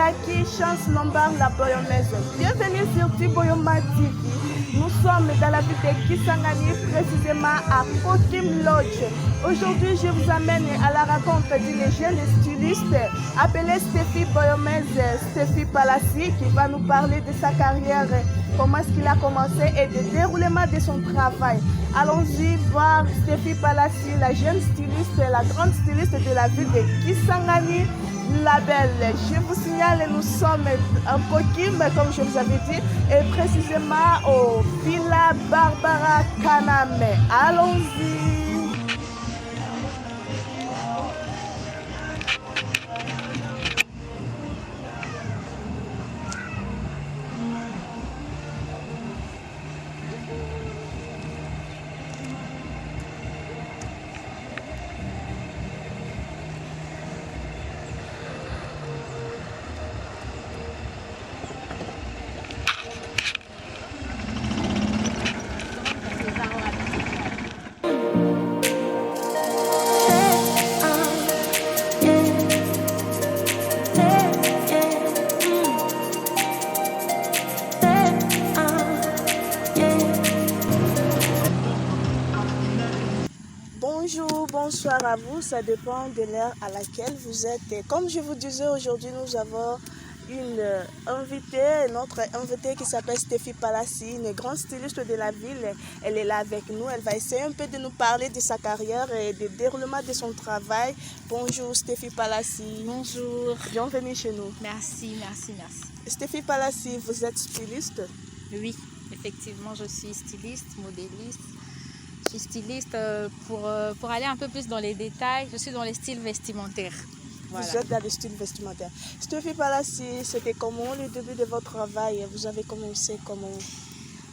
Ezalaki Chance Lombard la Boyomaise. Bienvenue sur Tiboyoma TV. Nous sommes dans la ville de Kisangani, précisément à Kokim Lodge. Aujourd'hui, je vous amène à la rencontre d'une jeune styliste appelée Stéphie Boyomaise, Stéphie Palassi, qui va nous parler de sa carrière, comment est-ce qu'il a commencé et du déroulement de son travail. Allons-y voir Stéphie Palassi, la jeune styliste, la grande styliste de la ville de Kisangani. La belle, je vous signale, nous sommes en Kokim, comme je vous avais dit, et précisément au Villa Barbara Kaname. Allons-y. Bonjour, bonsoir à vous, ça dépend de l'heure à laquelle vous êtes. Et comme je vous disais, aujourd'hui nous avons notre invitée qui s'appelle Stéphie Palassi, une grande styliste de la ville. Elle est là avec nous, elle va essayer un peu de nous parler de sa carrière et du déroulement de son travail. Bonjour Stéphie Palassi. Bonjour. Bienvenue chez nous. Merci. Stéphie Palassi, vous êtes styliste? Oui, effectivement, je suis styliste, modéliste. Je suis styliste pour aller un peu plus dans les détails. Je suis dans les styles vestimentaires. Voilà. Vous êtes dans les styles vestimentaires. Stéphie Palassi, c'était comment le début de votre travail? Vous avez commencé comment?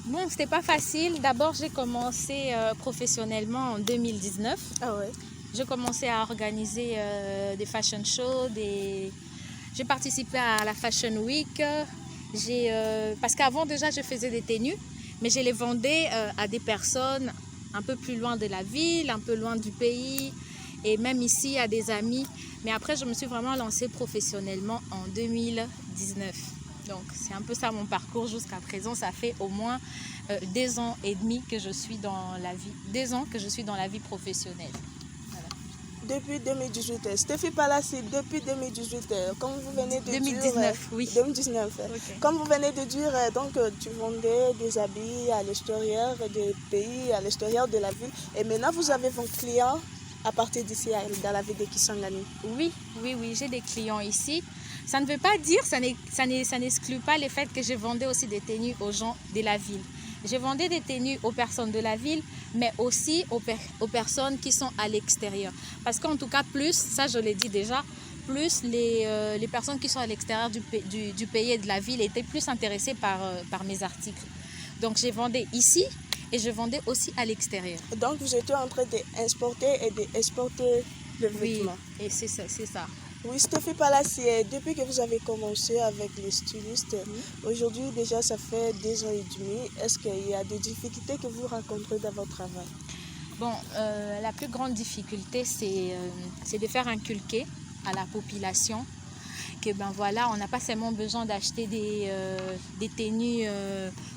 Bon, c'était pas facile. D'abord, j'ai commencé professionnellement en 2019. Ah ouais. J'ai commencé à organiser des fashion shows. J'ai participé à la Fashion Week. Parce qu'avant, déjà, je faisais des tenues, mais je les vendais à des personnes un peu plus loin de la ville, un peu loin du pays, et même ici à des amis. Mais après, je me suis vraiment lancée professionnellement en 2019. Donc, c'est un peu ça mon parcours jusqu'à présent. Ça fait au moins 2 ans et demi que je suis dans la vie, 2 ans que je suis dans la vie professionnelle. Voilà. Depuis 2018, Stéphie Palassi, depuis 2018, comme vous venez de 2019, dire... oui. 2019. Okay. Comme vous venez de dire, donc tu vendais des habits à l'extérieur des pays, à l'extérieur de la ville. Et maintenant, vous avez vos clients à partir d'ici, dans la ville de Kisangani. Oui, j'ai des clients ici. Ça ne veut pas dire, ça n'exclut pas le fait que je vendais aussi des tenues aux gens de la ville. Je vendais des tenues aux personnes de la ville, mais aussi aux personnes qui sont à l'extérieur. Parce qu'en tout cas, plus, ça je l'ai dit déjà, plus les personnes qui sont à l'extérieur du pays et de la ville étaient plus intéressées par mes articles. Donc, je vendais ici et je vendais aussi à l'extérieur. Donc, vous étiez en train d'importer et d'exporter le vêtement. Oui, et c'est ça. Oui, Stéphie Palassi, depuis que vous avez commencé avec les stylistes, aujourd'hui déjà ça fait 2 ans et demi, est-ce qu'il y a des difficultés que vous rencontrez dans votre travail? Bon, la plus grande difficulté, c'est de faire inculquer à la population que on n'a pas seulement besoin d'acheter des tenues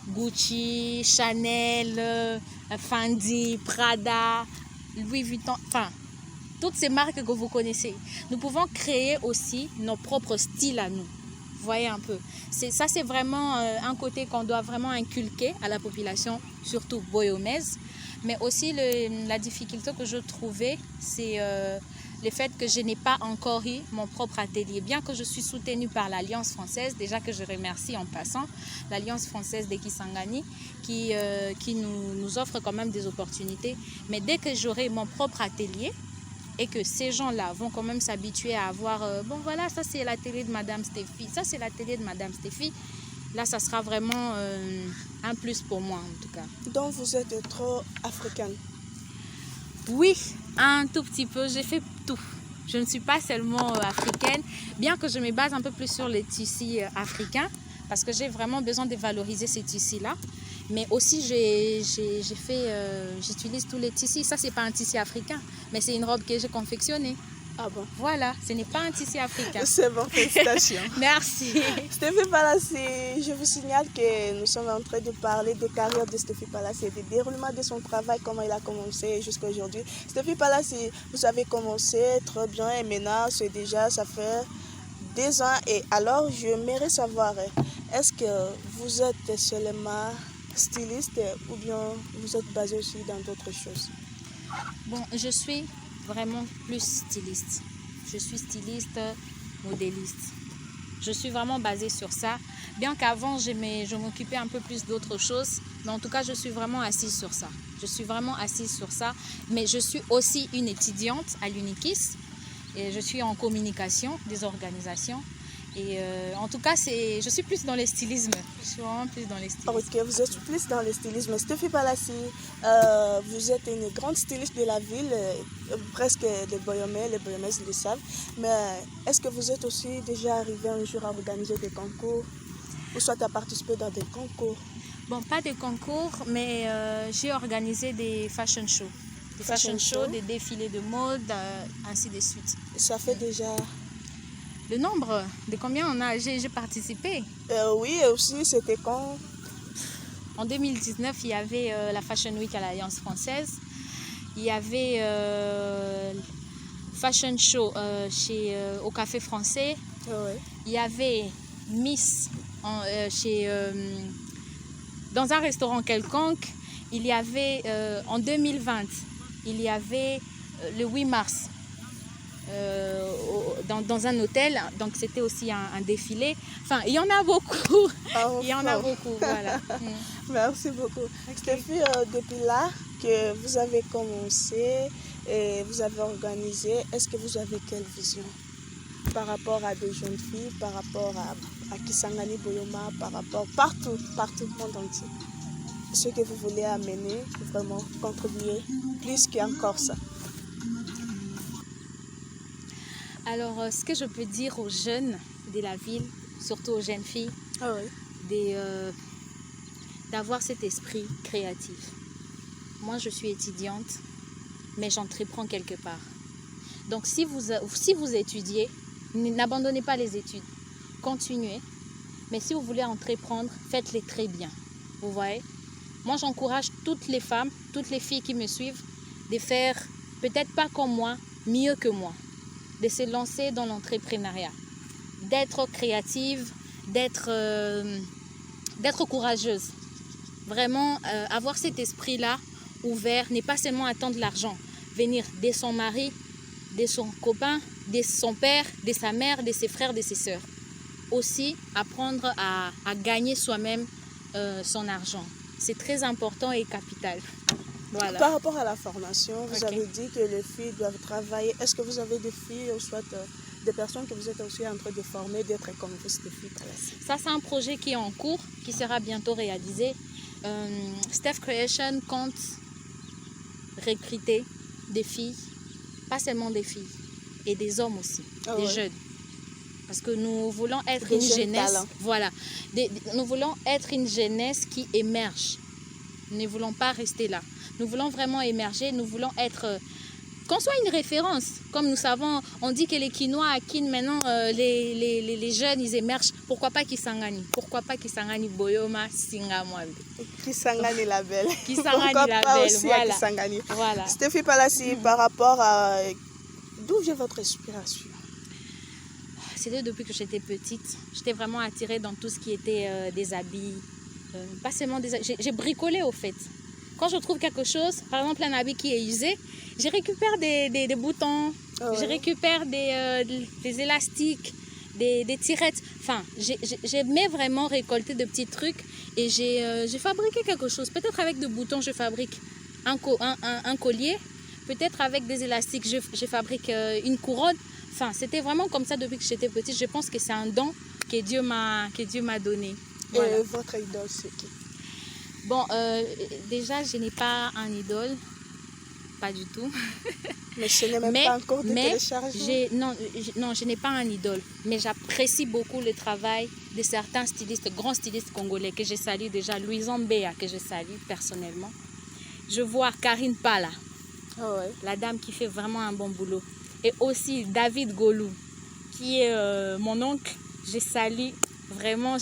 Gucci, Chanel, Fendi, Prada, Louis Vuitton, enfin toutes ces marques que vous connaissez. Nous pouvons créer aussi nos propres styles à nous. Vous voyez un peu. Ça, c'est vraiment un côté qu'on doit vraiment inculquer à la population, surtout boyomaise. Mais aussi, la difficulté que je trouvais, c'est le fait que je n'ai pas encore eu mon propre atelier. Bien que je suis soutenue par l'Alliance française, déjà que je remercie en passant, l'Alliance française de Kisangani, qui nous offre quand même des opportunités. Mais dès que j'aurai mon propre atelier, et que ces gens-là vont quand même s'habituer à avoir, bon voilà, ça c'est l'atelier de Madame Stéphie, ça c'est l'atelier de Madame Stéphie, là ça sera vraiment un plus pour moi en tout cas. Donc vous êtes trop africaine? Oui, un tout petit peu, j'ai fait tout. Je ne suis pas seulement africaine, bien que je me base un peu plus sur les tissus africains, parce que j'ai vraiment besoin de valoriser ces tissus-là. Mais aussi, j'utilise tous les tissus. Ça, c'est pas un tissu africain, mais c'est une robe que j'ai confectionnée. Ah bon? Voilà, ce n'est pas un tissu africain. C'est bon, félicitations. Merci. Stéphie Palassi, je vous signale que nous sommes en train de parler de carrière de Stéphie Palassi et du déroulement de son travail, comment il a commencé jusqu'à aujourd'hui. Stéphie Palassi, vous avez commencé très bien et maintenant, ça fait 2 ans. Et alors, j'aimerais savoir, est-ce que vous êtes seulement styliste ou bien vous êtes basé aussi dans d'autres choses? Bon, je suis vraiment plus styliste. Je suis styliste, modéliste. Je suis vraiment basée sur ça. Bien qu'avant, je m'occupais un peu plus d'autres choses. Mais en tout cas, je suis vraiment assise sur ça. Je suis vraiment assise sur ça. Mais je suis aussi une étudiante à l'UNIKIS. Et je suis en communication des organisations. Et en tout cas, je suis plus dans le stylisme. Je suis vraiment plus dans le stylisme. Ok, vous êtes plus dans le stylisme. Stéphie Palassi, vous êtes une grande styliste de la ville, presque les Boyomais le savent. Mais est-ce que vous êtes aussi déjà arrivé un jour à organiser des concours ou soit à participer dans des concours? Bon, pas de concours, mais j'ai organisé des fashion shows. Des fashion shows, des défilés de mode, ainsi de suite. Ça fait déjà... Le nombre de combien j'ai participé? Oui, et aussi c'était quand? En 2019, il y avait la Fashion Week à l'Alliance française. Il y avait Fashion Show au Café Français. Ouais. Il y avait Miss dans un restaurant quelconque. Il y avait en 2020, il y avait le 8 mars. Dans un hôtel, donc c'était aussi un défilé. Enfin, il y en a beaucoup. Oh, il y en a beaucoup, voilà. Merci beaucoup. Okay. Stéphie, depuis là que vous avez commencé et vous avez organisé, est-ce que vous avez quelle vision par rapport à des jeunes filles, par rapport à Kisangani Boyoma, par rapport partout, le monde entier? Ce que vous voulez amener, vraiment contribuer plus qu'encore ça. Alors, ce que je peux dire aux jeunes de la ville, surtout aux jeunes filles, d'avoir cet esprit créatif. Moi, je suis étudiante, mais j'entreprends quelque part. Donc, si vous étudiez, n'abandonnez pas les études. Continuez. Mais si vous voulez entreprendre, faites-les très bien. Vous voyez? Moi, j'encourage toutes les femmes, toutes les filles qui me suivent, de faire, peut-être pas comme moi, mieux que moi. De se lancer dans l'entrepreneuriat, d'être créative, d'être courageuse. Vraiment, avoir cet esprit-là ouvert, n'est pas seulement attendre l'argent, venir de son mari, de son copain, de son père, de sa mère, de ses frères, de ses sœurs. Aussi, apprendre à gagner soi-même son argent. C'est très important et capital. Voilà. Par rapport à la formation, vous avez dit que les filles doivent travailler. Est-ce que vous avez des filles ou soit des personnes que vous êtes aussi en train de former, d'être comme vous, Stéphie Palassi? Ça, c'est un projet qui est en cours, qui sera bientôt réalisé. Steph Creation compte recruter des filles, pas seulement des filles, et des hommes aussi, des jeunes. Parce que nous voulons être une jeunesse, voilà, nous voulons être une jeunesse qui émerge. Nous ne voulons pas rester là. Nous voulons vraiment émerger, nous voulons être, qu'on soit une référence. Comme nous savons, on dit que les Kinois à Kin, maintenant, les jeunes, ils émergent. Pourquoi pas Kisangani? Pourquoi pas Kisangani Boyoma Singamwambe? Kisangani la belle. Kisangani Pourquoi la pas belle, aussi voilà. à Kisangani. Voilà. Stéphie Palassi, par rapport à... D'où vient votre inspiration? C'était depuis que j'étais petite. J'étais vraiment attirée dans tout ce qui était des habits. Pas seulement des habits. J'ai bricolé au fait. Quand je trouve quelque chose, par exemple un habit qui est usé, je récupère des boutons, je récupère des élastiques, des tirettes. Enfin, j'aimais vraiment récolter de petits trucs et j'ai fabriqué quelque chose. Peut-être avec des boutons, je fabrique un collier. Peut-être avec des élastiques, je fabrique une couronne. Enfin, c'était vraiment comme ça depuis que j'étais petite. Je pense que c'est un don que Dieu m'a donné. Voilà. Et votre idole, c'est qui? Bon, déjà, je n'ai pas un idole, pas du tout. Mais ce n'est même pas encore de téléchargement. Non, je n'ai pas un idole. Mais j'apprécie beaucoup le travail de certains stylistes, grands stylistes congolais que je salue déjà. Louison Mbea, que je salue personnellement. Je vois Karine Pala, la dame qui fait vraiment un bon boulot. et aussi David Golou, qui est mon oncle. Je salue vraiment,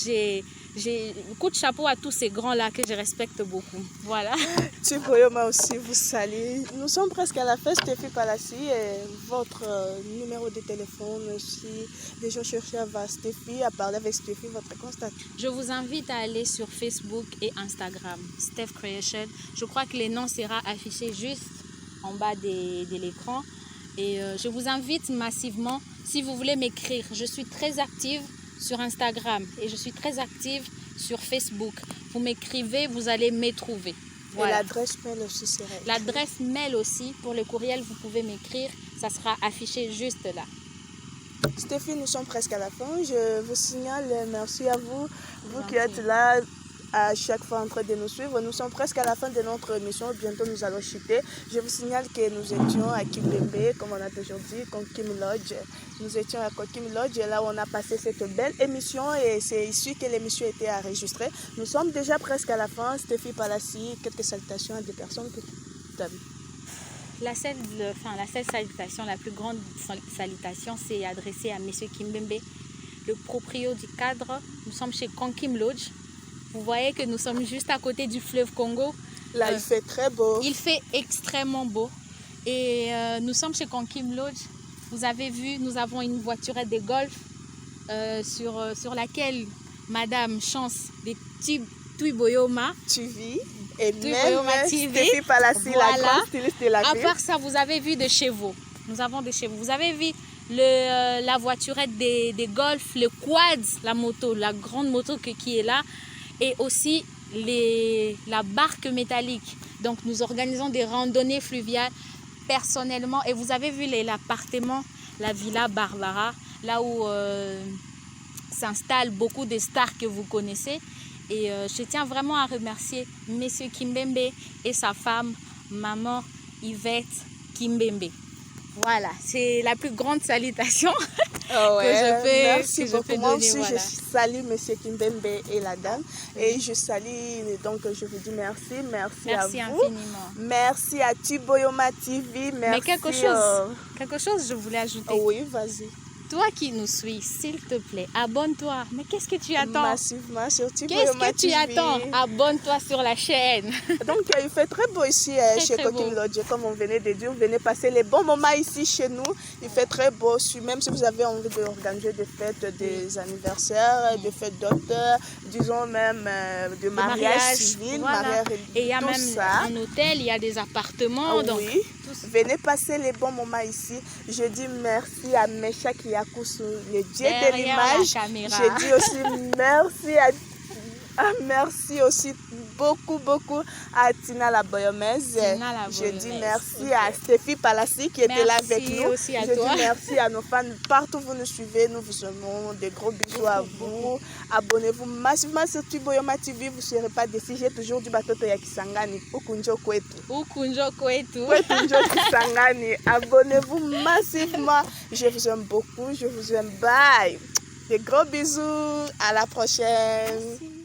coup de chapeau à tous ces grands-là que je respecte beaucoup. Voilà. Tiboyoma aussi vous salue. Nous sommes presque à la fin, Stéphie Palassi, et votre numéro de téléphone, si les gens cherchent à voir Stéphie, à parler avec Stéphie, votre constat. Je vous invite à aller sur Facebook et Instagram, Steph Creation. Je crois que les noms seront affichés juste en bas de l'écran. Et je vous invite massivement, si vous voulez m'écrire, je suis très active sur Instagram et je suis très active sur Facebook. Vous m'écrivez, vous allez me trouver. Voilà. Et l'adresse mail aussi sera écrite. L'adresse mail aussi, pour le courriel, vous pouvez m'écrire. Ça sera affiché juste là. Stéphie, nous sommes presque à la fin. Je vous signale, merci à vous, vous qui êtes là à chaque fois en train de nous suivre. Nous sommes presque à la fin de notre émission. Bientôt, nous allons chuter. Je vous signale que nous étions à Kimbembe, comme on a toujours dit, Kokim Lodge. Nous étions à Kokim Lodge, là où on a passé cette belle émission et c'est ici que l'émission a été enregistrée. Nous sommes déjà presque à la fin. Stéphie Palassi, quelques salutations à des personnes que tu as vues. La seule salutation, la plus grande salutation, c'est adressée à M. Kimbembe, le proprio du cadre. Nous sommes chez Kokim Lodge. Vous voyez que nous sommes juste à côté du fleuve Congo. Là, il fait très beau. Il fait extrêmement beau. Et nous sommes chez Kokim Lodge. Vous avez vu, nous avons une voiturette de golf sur laquelle Madame Chance de Tiboyoma TV et Tiboyoma même TV. Stéphie Palassi, la grande styliste de la À ville. part ça, vous avez vu des chevaux. Nous avons des chevaux. Vous avez vu la voiturette des golf, le quad, la moto, la grande moto qui est là. Et aussi la barque métallique. Donc nous organisons des randonnées fluviales personnellement. Et vous avez vu l'appartement, la Villa Barbara, là où s'installent beaucoup de stars que vous connaissez. Et je tiens vraiment à remercier M. Kimbembe et sa femme, maman Yvette Kimbembe. Voilà, c'est la plus grande salutation que je peux, merci que beaucoup. je peux Moi donner. aussi, Voilà. je salue M. Kimbembe et la dame. Et je salue, donc je vous dis merci. Merci à vous. Infiniment. Merci à Tiboyoma TV. Merci. Mais quelque chose je voulais ajouter. Oui, vas-y. Toi qui nous suis, s'il te plaît, abonne-toi. Mais qu'est-ce que tu attends? Massivement sur Qu'est-ce Tiboyoma que tu TV. attends? Abonne-toi sur la chaîne. Donc, il fait très beau ici chez Kokim Lodge. Comme on venait de dire, vous venez passer les bons moments ici chez nous. Il fait très beau. Même si vous avez envie d'organiser des fêtes, des anniversaires, des fêtes d'auteurs, disons même de mariage civil, voilà. mariage et il y a tout même ça. un hôtel, il y a des appartements. Donc, oui, venez passer les bons moments ici. Je dis merci à Mesha Kiyakusu, le dieu de l'image. Je dis aussi merci aussi beaucoup à Tina la Boyomèse. Je dis merci à Stéphie Palassi qui était là avec nous. Aussi à Je toi. dis merci à nos fans partout où vous nous suivez. Nous vous aimons. Des gros bisous à vous. Abonnez-vous massivement sur Tiboyoma TV. Vous ne serez pas déçus. J'ai toujours du bateau ya Kisangani. Ukunjo kwetu. Ukunjo kwetu. Kwetu Kisangani. Abonnez-vous massivement. Je vous aime beaucoup. Je vous aime. Bye. Des gros bisous. À la prochaine. Merci.